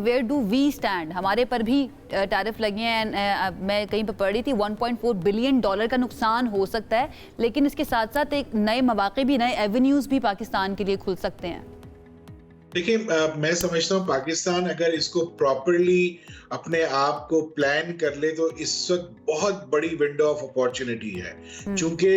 Where do we stand? हमारे पर भी टैरिफ लगे हैं, मैं कहीं पर पढ़ रही थी $1.4 बिलियन का नुकसान हो सकता है, लेकिन इसके साथ साथ एक नए मौके भी, नए एवेन्यूज भी पाकिस्तान के लिए खुल सकते हैं। देखिए, मैं समझता हूँ पाकिस्तान अगर इसको प्रॉपरली अपने आप को प्लान कर ले तो इस वक्त बहुत बड़ी विंडो ऑफ अपॉर्चुनिटी है। क्योंकि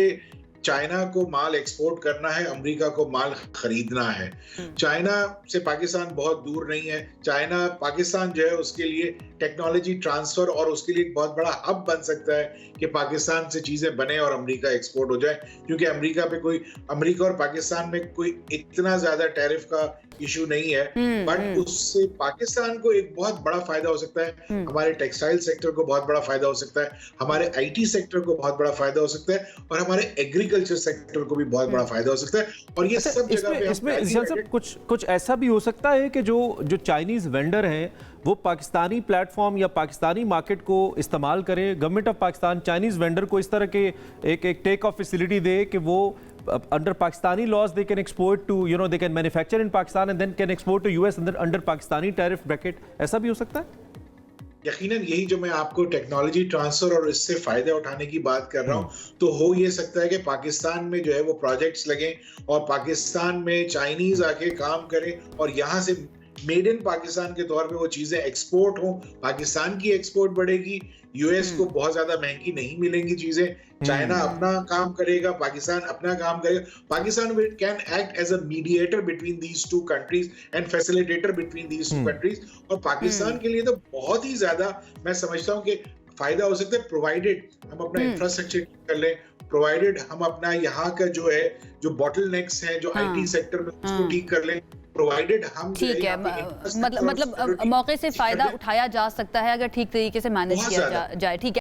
चाइना को माल एक्सपोर्ट करना है, अमेरिका को माल खरीदना है। चाइना से पाकिस्तान बहुत दूर नहीं है। चाइना पाकिस्तान जो है उसके लिए टेक्नोलॉजी ट्रांसफर और उसके लिए एक बहुत बड़ा हब बन सकता है कि पाकिस्तान से चीजें बने और अमेरिका एक्सपोर्ट हो जाए। क्योंकि अमेरिका और पाकिस्तान में कोई इतना ज्यादा टैरिफ का इशू नहीं है, बट उससे पाकिस्तान को एक बहुत बड़ा फायदा हो सकता है। हमारे टेक्सटाइल सेक्टर को बहुत बड़ा फायदा हो सकता है, हमारे आईटी सेक्टर को बहुत बड़ा फायदा हो सकता है और हमारे एग्रीकल्चर सेक्टर को भी बहुत बड़ा फायदा हो सकता है। और ये सब जगह पे इसमें जिशान साहब कुछ ऐसा भी हो सकता है कि जो चाइनीज वेंडर हैं वो पाकिस्तानी प्लेटफॉर्म या पाकिस्तानी मार्केट को इस्तेमाल करें। Government of Pakistan Chinese vendor को इस तरह के एक टेक ऑफ फैसिलिटी दे कि वो under Pakistani laws they can export to, they can manufacture in Pakistan and then can export to US under Pakistani tariff bracket. ऐसा भी हो सकता है? यकीनन यही जो मैं आपको टेक्नोलॉजी ट्रांसफर और इससे फायदा उठाने की बात कर रहा हूँ, तो हो ये सकता है कि पाकिस्तान में जो है वो प्रोजेक्ट्स लगे और पाकिस्तान में चाइनीज आके काम करें और यहाँ से मेड इन पाकिस्तान के तौर पे वो चीजें एक्सपोर्ट हो। पाकिस्तान की एक्सपोर्ट बढ़ेगी, यूएस को बहुत ज्यादा महंगी नहीं मिलेंगी चीजें। चाइना अपना काम करेगा, पाकिस्तान अपना काम करेगा। Pakistan can act as a mediator between these two countries and facilitator between these two countries. और पाकिस्तान के लिए तो बहुत ही ज्यादा मैं समझता हूँ कि फायदा हो सकता है, प्रोवाइडेड हम अपना इंफ्रास्ट्रक्चर कर लें, प्रोवाइडेड हम अपना यहाँ का जो बॉटलनेक्स हैं जो आईटी सेक्टर में उसको ठीक कर लें, प्रोवाइडेड हम ठीक है। मतलब मौके से फायदा उठाया जा सकता है अगर ठीक तरीके से मैनेज किया जाए। ठीक है।